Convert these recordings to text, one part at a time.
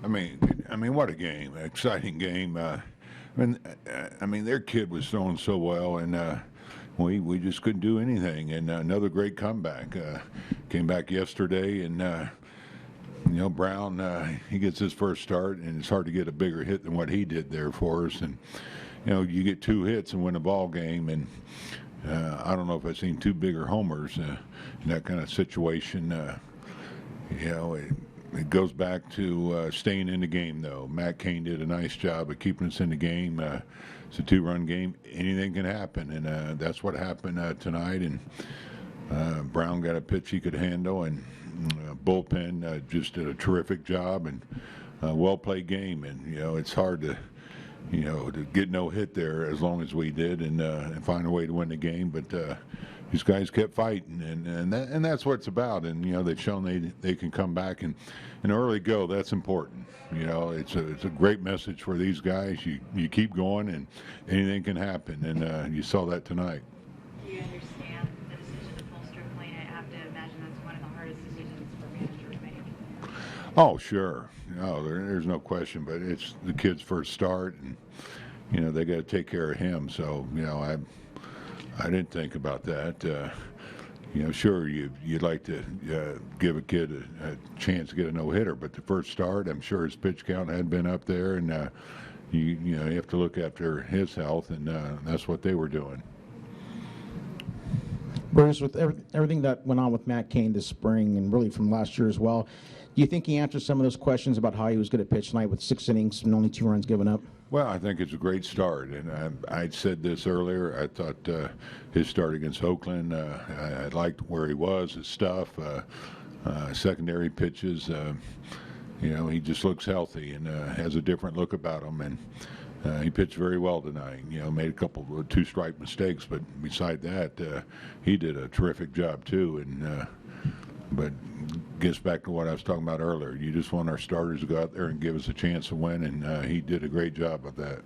I mean, what a game! Exciting game. I mean, their kid was throwing so well, and we just couldn't do anything. And another great comeback. Came back yesterday, and Brown, he gets his first start, and it's hard to get a bigger hit than what he did there for us. And you get 2 hits and win a ball game, and I don't know if I've seen 2 bigger homers in that kind of situation. It goes back to staying in the game, though. Matt Cain did a nice job of keeping us in the game. It's a 2-run game. Anything can happen, and that's what happened tonight. And Brown got a pitch he could handle, and bullpen just did a terrific job, and well-played game. And, it's hard to get no hit there as long as we did and find a way to win the game. But these guys kept fighting, and that's what it's about. And they've shown they can come back and early go. That's important. It's a great message for these guys. You keep going, and anything can happen. And you saw that tonight. Do you understand the decision to pull Strickland? I have to imagine that's one of the hardest decisions for a manager to make. Oh, sure. No, there's no question. But it's the kid's first start, and they got to take care of him. So I didn't think about that. Sure, you'd like to give a kid a chance to get a no-hitter, but the first start, I'm sure his pitch count had been up there, and you have to look after his health, and that's what they were doing. Bruce, with everything that went on with Matt Cain this spring and really from last year as well, do you think he answered some of those questions about how he was going to pitch tonight with 6 innings and only 2 runs given up? Well, I think it's a great start, and I said this earlier. I thought his start against Oakland, I liked where he was, his stuff, secondary pitches. He just looks healthy and has a different look about him, and he pitched very well tonight. Made a couple of 2-strike mistakes, but beside that, he did a terrific job too. And but gets back to what I was talking about earlier. You just want our starters to go out there and give us a chance to win, and he did a great job of that.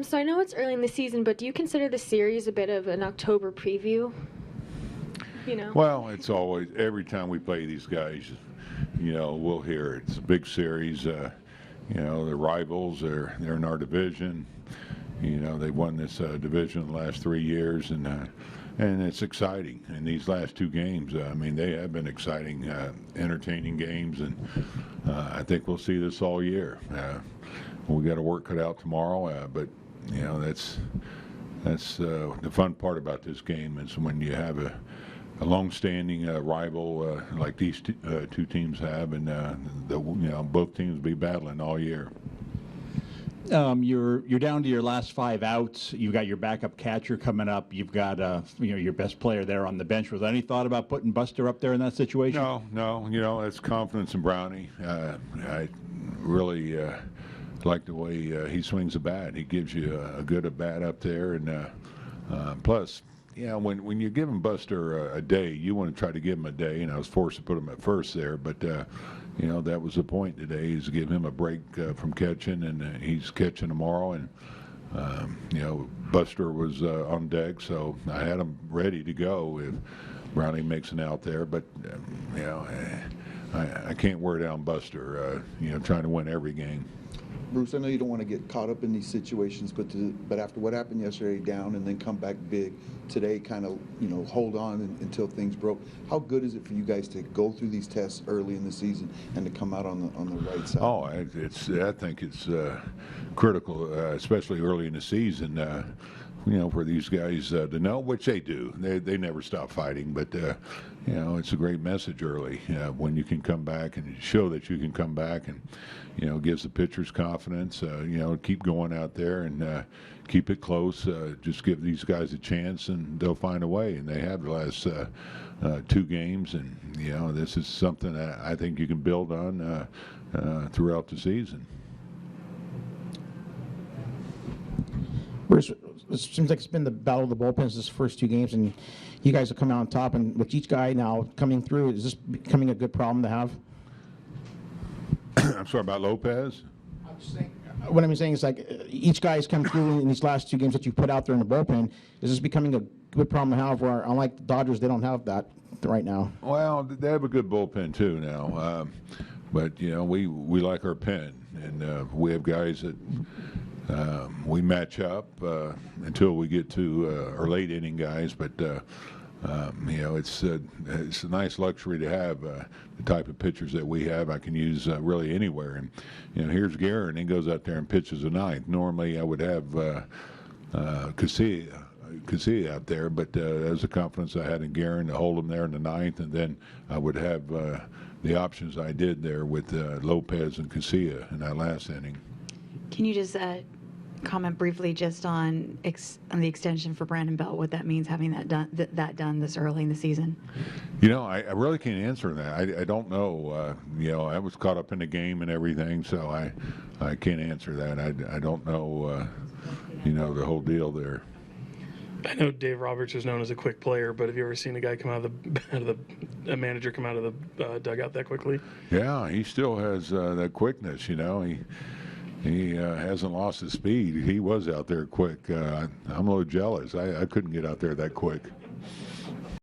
So I know it's early in the season, but do you consider the series a bit of an October preview? Well, it's always, every time we play these guys, we'll hear it. It's a big series. The rivals, they're in our division. They won this division the last 3 years, and it's exciting. And these last 2 games, they have been exciting, entertaining games, and I think we'll see this all year. We got to work cut out tomorrow, but that's the fun part about this game is when you have a long-standing rival like these 2 teams have, and both teams be battling all year. You're down to your last 5 outs. You've got your backup catcher coming up. You've got your best player there on the bench. Was there any thought about putting Buster up there in that situation? No. That's confidence in Brownie. I really like the way he swings the bat. He gives you a good at bat up there, and plus, when you're giving Buster a day, you want to try to give him a day. And I was forced to put him at first there, but. That was the point today, is to give him a break from catching, and he's catching tomorrow. And, Buster was on deck, so I had him ready to go if Brownie makes an out there. But, I can't wear down Buster, trying to win every game. Bruce, I know you don't want to get caught up in these situations, but after what happened yesterday, down and then come back big today, kind of hold on until things broke. How good is it for you guys to go through these tests early in the season and to come out on the right side? Oh, I think it's critical, especially early in the season. For these guys to know, which they do. They never stop fighting, but it's a great message early when you can come back and show that you can come back, and gives the pitchers confidence. Keep going out there and keep it close. Just give these guys a chance, and they'll find a way. And they have the last 2 games, and this is something that I think you can build on throughout the season. Bruce, it seems like it's been the battle of the bullpens this first 2 games, and you guys have come out on top. And with each guy now coming through, is this becoming a good problem to have? I'm sorry, about Lopez? What I'm saying is, like, each guy has come through in these last 2 games that you put out there in the bullpen. Is this becoming a good problem to have, where, unlike the Dodgers, they don't have that right now. Well, they have a good bullpen too now, but we like our pen, and we have guys that we match up until we get to our late inning guys. But it's a nice luxury to have the type of pitchers that we have. I can use really anywhere, and here's Guerin, and he goes out there and pitches a ninth. Normally, I would have Casilla out there, but that was the confidence I had in Guerin to hold him there in the ninth, and then I would have the options I did there with Lopez and Casilla in that last inning. Can you just comment briefly just on the extension for Brandon Belt, what that means, having that done this early in the season? I really can't answer that. I don't know. I was caught up in the game and everything, so I can't answer that. I don't know, the whole deal there. I know Dave Roberts is known as a quick player, but have you ever seen a guy come out of a manager come out of the dugout that quickly? Yeah, he still has that quickness. He hasn't lost his speed. He was out there quick. I'm a little jealous. I couldn't get out there that quick.